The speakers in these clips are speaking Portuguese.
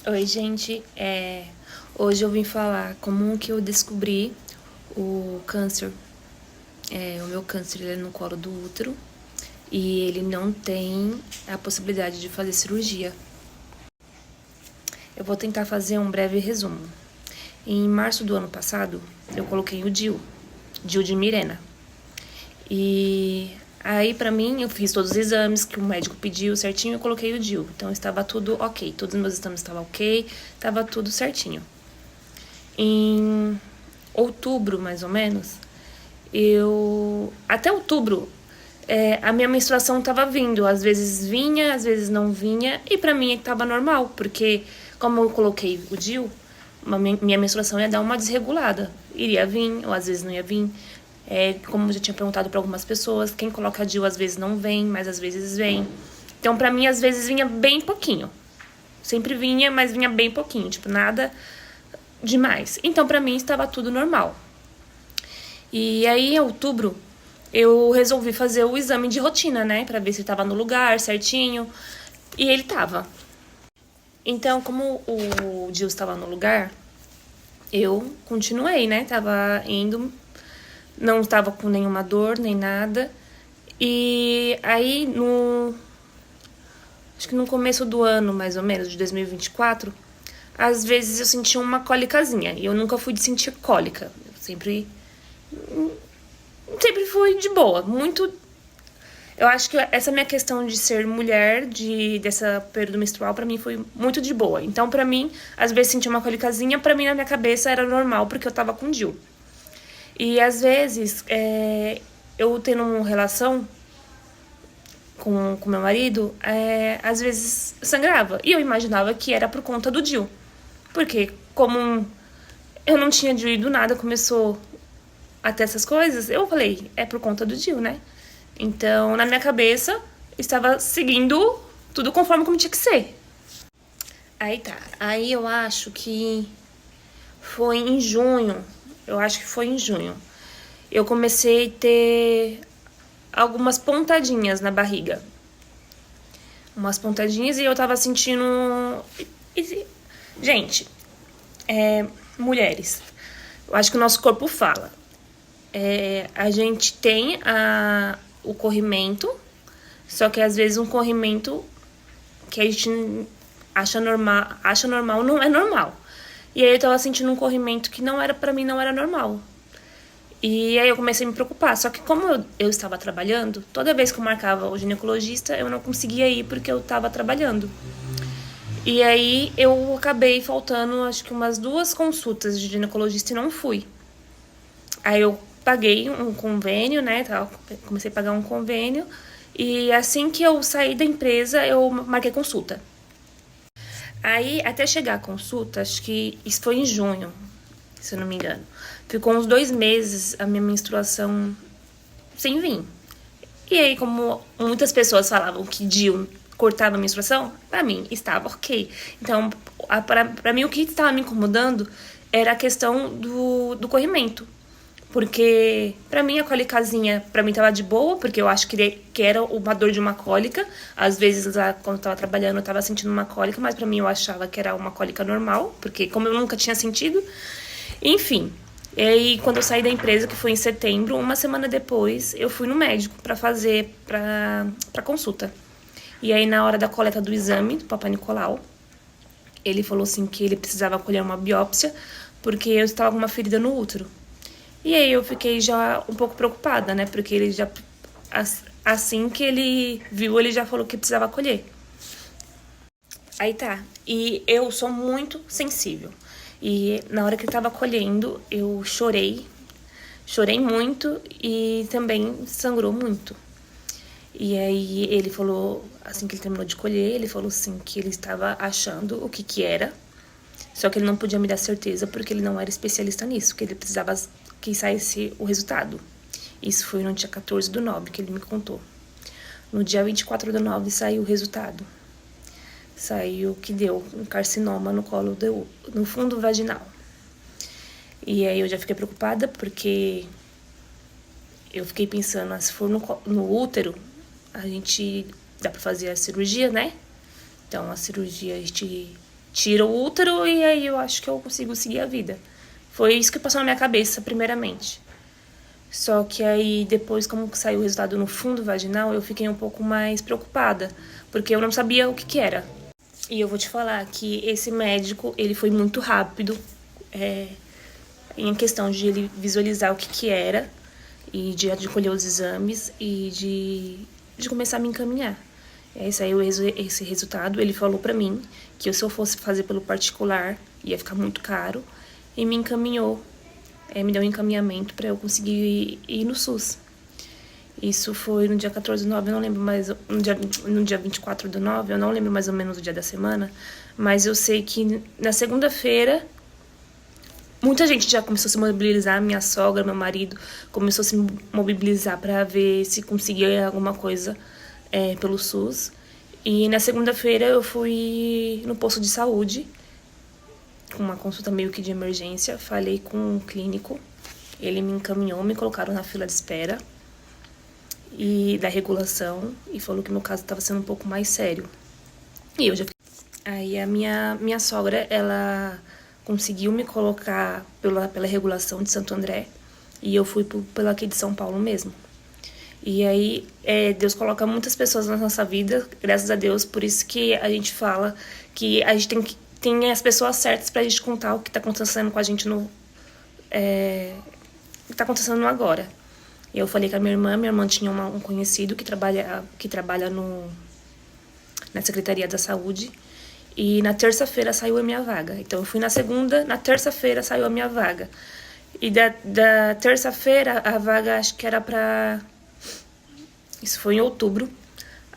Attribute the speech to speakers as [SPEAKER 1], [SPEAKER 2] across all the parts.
[SPEAKER 1] Oi, gente. Hoje eu vim falar como que eu descobri o câncer. O meu câncer ele é no colo do útero e ele não tem a possibilidade de fazer cirurgia. Eu vou tentar fazer um breve resumo. Em março do ano passado, eu coloquei o DIU de Mirena. E aí, pra mim, eu fiz todos os exames que o médico pediu certinho e eu coloquei o DIU. Então, estava tudo ok. Todos os meus exames estavam ok, estava tudo certinho. Em outubro, mais ou menos, até outubro, a minha menstruação estava vindo. Às vezes vinha, às vezes não vinha. E pra mim estava normal, porque como eu coloquei o DIU, minha menstruação ia dar uma desregulada. Iria vir, ou às vezes não ia vir. Como eu já tinha perguntado para algumas pessoas, quem coloca DIU às vezes não vem, mas às vezes vem. Então, pra mim, às vezes vinha bem pouquinho. Sempre vinha, mas vinha bem pouquinho. Tipo, nada demais. Então, pra mim, estava tudo normal. E aí, em outubro, eu resolvi fazer o exame de rotina, né? Pra ver se estava no lugar certinho. E ele tava. Então, como o DIU estava no lugar, eu continuei, né? Tava indo, não estava com nenhuma dor, nem nada. E aí, acho que no começo do ano, mais ou menos, de 2024, às vezes eu sentia uma cólicazinha. E eu nunca fui de sentir cólica. Eu sempre fui de boa. Eu acho que essa minha questão de ser mulher, dessa período menstrual, pra mim foi muito de boa. Então, pra mim, às vezes sentia uma cólicazinha, pra mim na minha cabeça era normal, porque eu tava com DIU. E às vezes, eu tendo uma relação com meu marido, às vezes sangrava. E eu imaginava que era por conta do DIU. Porque como eu não tinha DIU e do nada começou a ter essas coisas, eu falei, é por conta do DIU, né? Então, na minha cabeça, estava seguindo tudo conforme como tinha que ser. Aí tá. Aí eu acho que foi em junho. Eu acho que foi em junho. Eu comecei a ter algumas pontadinhas na barriga. Umas pontadinhas e eu tava sentindo. Gente, mulheres, eu acho que o nosso corpo fala. A gente tem o corrimento, só que às vezes um corrimento que a gente acha normal não é normal. E aí eu tava sentindo um corrimento que não era, pra mim, não era normal. E aí eu comecei a me preocupar. Só que como eu estava trabalhando, toda vez que eu marcava o ginecologista, eu não conseguia ir porque eu estava trabalhando. E aí eu acabei faltando, acho que umas 2 consultas de ginecologista e não fui. Aí eu paguei um convênio, né? Comecei a pagar um convênio. E assim que eu saí da empresa, eu marquei consulta. Aí, até chegar a consulta, acho que isso foi em junho, se eu não me engano. Ficou uns 2 meses a minha menstruação sem vir. E aí, como muitas pessoas falavam que DIU cortava a menstruação, pra mim estava ok. Então, pra mim, o que estava me incomodando era a questão do corrimento. Porque, pra mim, a cólicazinha, pra mim, tava de boa, porque eu acho que era uma dor de uma cólica. Às vezes, lá, quando eu tava trabalhando, eu tava sentindo uma cólica, mas pra mim, eu achava que era uma cólica normal, porque como eu nunca tinha sentido. Enfim, e aí, quando eu saí da empresa, que foi em setembro, uma semana depois, eu fui no médico pra consulta. E aí, na hora da coleta do exame, do Papai Nicolau, ele falou assim que ele precisava colher uma biópsia, porque eu estava com uma ferida no útero. E aí eu fiquei já um pouco preocupada, né? Porque ele já, assim que ele viu, ele já falou que precisava colher. Aí tá. E eu sou muito sensível. E na hora que ele tava colhendo, eu chorei. Chorei muito e também sangrou muito. E aí ele falou, assim que ele terminou de colher, ele falou assim que ele estava achando o que era. Só que ele não podia me dar certeza porque ele não era especialista nisso, que ele precisava que saísse o resultado. Isso foi no dia 14/9 que ele me contou. No dia 24/9 saiu o resultado. Saiu que deu um carcinoma no fundo vaginal. E aí eu já fiquei preocupada porque eu fiquei pensando, se for no útero, a gente dá pra fazer a cirurgia, né? Então a cirurgia a gente tira o útero e aí eu acho que eu consigo seguir a vida. Foi isso que passou na minha cabeça, primeiramente. Só que aí, depois, como saiu o resultado no fundo vaginal, eu fiquei um pouco mais preocupada, porque eu não sabia o que era. E eu vou te falar que esse médico, ele foi muito rápido, em questão de ele visualizar o que era, e de colher os exames, e de começar a me encaminhar. Aí saiu esse resultado, ele falou pra mim que se eu fosse fazer pelo particular, ia ficar muito caro, e me encaminhou, me deu um encaminhamento pra eu conseguir ir no SUS. Isso foi no dia 14/9, eu não lembro mais, no dia 24/9, eu não lembro mais ou menos o dia da semana, mas eu sei que na segunda-feira, muita gente já começou a se mobilizar, minha sogra, meu marido, começou a se mobilizar para ver se conseguia alguma coisa pelo SUS. E na segunda-feira eu fui no posto de saúde, com uma consulta meio que de emergência, falei com o clínico, ele me encaminhou, me colocaram na fila de espera e da regulação e falou que meu caso estava sendo um pouco mais sério. E eu já fiquei. Aí a minha sogra, ela conseguiu me colocar pela regulação de Santo André e eu fui pela aqui de São Paulo mesmo. E aí Deus coloca muitas pessoas na nossa vida, graças a Deus, por isso que a gente fala que a gente tem as pessoas certas pra gente contar o que tá acontecendo com a gente o que tá acontecendo agora. Eu falei com a minha irmã tinha um conhecido que trabalha na Secretaria da Saúde, e na terça-feira saiu a minha vaga. Então eu fui na segunda, na terça-feira saiu a minha vaga. E da terça-feira a vaga acho que era pra... Isso foi em outubro.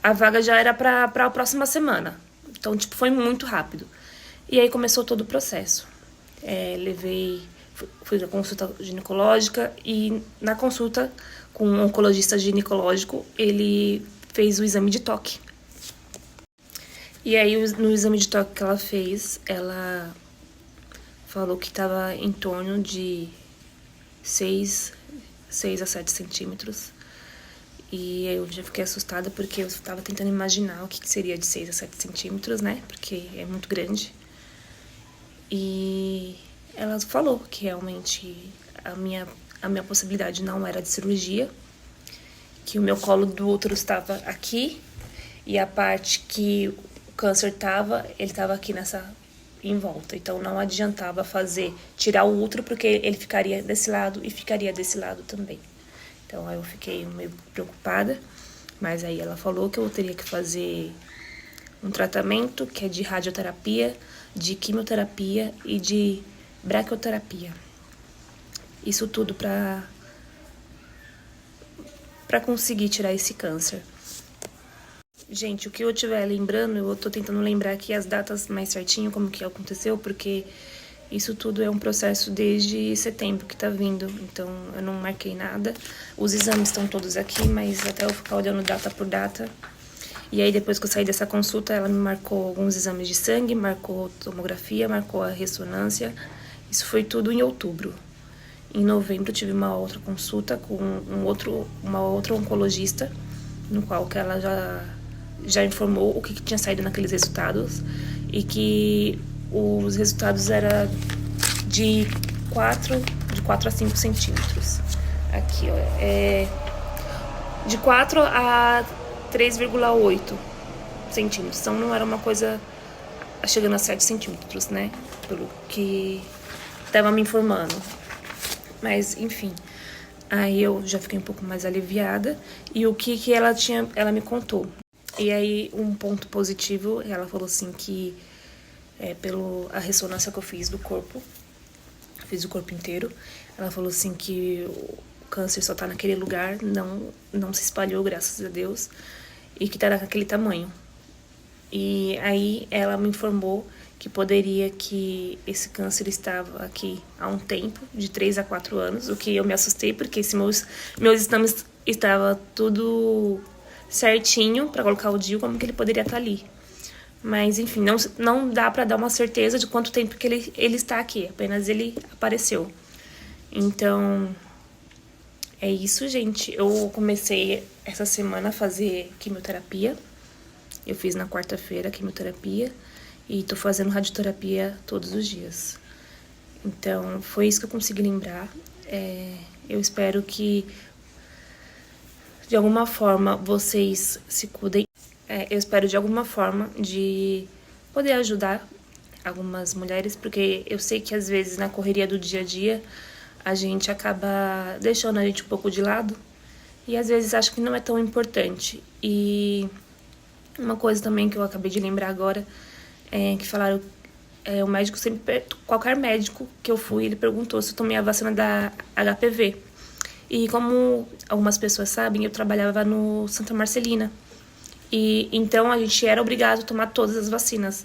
[SPEAKER 1] A vaga já era pra a próxima semana. Então, tipo, foi muito rápido. E aí começou todo o processo. Fui na consulta ginecológica e na consulta com um oncologista ginecológico, ele fez o exame de toque. E aí, no exame de toque que ela fez, ela falou que estava em torno de 6 a 7 centímetros. E eu já fiquei assustada porque eu estava tentando imaginar o que seria de 6 a 7 centímetros, né? Porque é muito grande. E ela falou que realmente a minha possibilidade não era de cirurgia, que o meu colo do útero estava aqui e a parte que o câncer estava, ele estava aqui em volta. Então não adiantava tirar o útero porque ele ficaria desse lado e ficaria desse lado também. Então aí eu fiquei meio preocupada, mas aí ela falou que eu teria que fazer um tratamento que é de radioterapia, de quimioterapia e de braquioterapia. Isso tudo para conseguir tirar esse câncer. Gente, o que eu estiver lembrando, eu tô tentando lembrar aqui as datas mais certinho, como que aconteceu, porque isso tudo é um processo desde setembro que tá vindo, então eu não marquei nada. Os exames estão todos aqui, mas até eu ficar olhando data por data. E aí depois que eu saí dessa consulta, ela me marcou alguns exames de sangue, marcou tomografia, marcou a ressonância. Isso foi tudo em outubro. Em novembro eu tive uma outra consulta com uma outra oncologista, no qual que ela já informou o que tinha saído naqueles resultados e que os resultados eram de 4 a 5 centímetros. Aqui, ó, de 4 a 3,8 centímetros. Então não era uma coisa chegando a 7 centímetros, né? Pelo que estava me informando. Mas, enfim, aí eu já fiquei um pouco mais aliviada. E o que ela me contou. E aí, um ponto positivo, ela falou assim que a ressonância que eu fiz do corpo, fiz o corpo inteiro, ela falou assim que o câncer só tá naquele lugar, não se espalhou, graças a Deus, e que tá naquele tamanho. E aí ela me informou que esse câncer estava aqui há um tempo, de 3 a 4 anos, o que eu me assustei, porque meus exames estavam tudo certinho para colocar o DIU, como que ele poderia estar ali. Mas, enfim, não dá para dar uma certeza de quanto tempo que ele está aqui, apenas ele apareceu. Então, é isso, gente. Eu comecei essa semana a fazer quimioterapia. Eu fiz na quarta-feira a quimioterapia. e tô fazendo radioterapia todos os dias. Então, foi isso que eu consegui lembrar. Eu espero que, de alguma forma, vocês se cuidem. Eu espero, de alguma forma, de poder ajudar algumas mulheres, porque eu sei que, às vezes, na correria do dia a dia, a gente acaba deixando a gente um pouco de lado e, às vezes, acha que não é tão importante. E uma coisa também que eu acabei de lembrar agora, que falaram, o médico sempre, qualquer médico que eu fui, ele perguntou se eu tomei a vacina da HPV. E como algumas pessoas sabem, eu trabalhava no Santa Marcelina. E então a gente era obrigado a tomar todas as vacinas.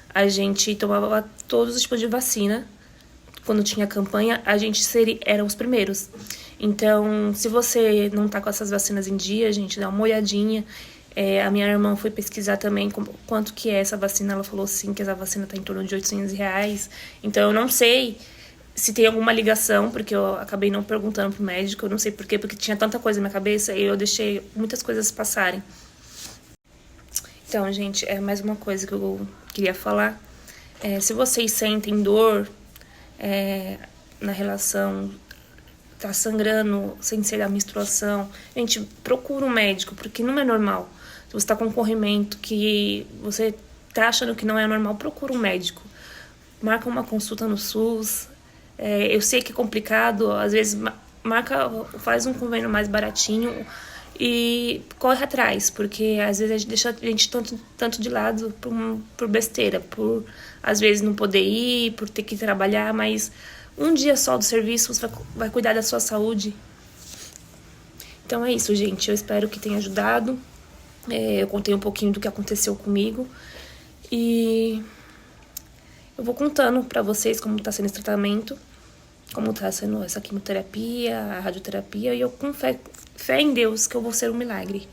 [SPEAKER 1] A gente tomava todos os tipos de vacina. Quando tinha campanha, a gente era os primeiros. Então, se você não tá com essas vacinas em dia, gente, dá uma olhadinha. A minha irmã foi pesquisar também quanto que é essa vacina. Ela falou sim que essa vacina tá em torno de R$800. Então, eu não sei se tem alguma ligação, porque eu acabei não perguntando pro médico. Eu não sei por quê, porque tinha tanta coisa na minha cabeça e eu deixei muitas coisas passarem. Então, gente, é mais uma coisa que eu queria falar. Se vocês sentem dor na relação, tá sangrando sem ser a menstruação, gente, procura um médico, porque não é normal. Se você tá com um corrimento que você tá achando que não é normal, procura um médico. Marca uma consulta no SUS. Eu sei que é complicado, às vezes faz um convênio mais baratinho e corre atrás, porque às vezes a gente deixa a gente tanto de lado por besteira, por às vezes não poder ir, por ter que trabalhar, mas um dia só do serviço você vai cuidar da sua saúde. Então é isso, gente. Eu espero que tenha ajudado. Eu contei um pouquinho do que aconteceu comigo e eu vou contando pra vocês como tá sendo esse tratamento, como tá sendo essa quimioterapia, a radioterapia, e eu com fé em Deus que eu vou ser um milagre.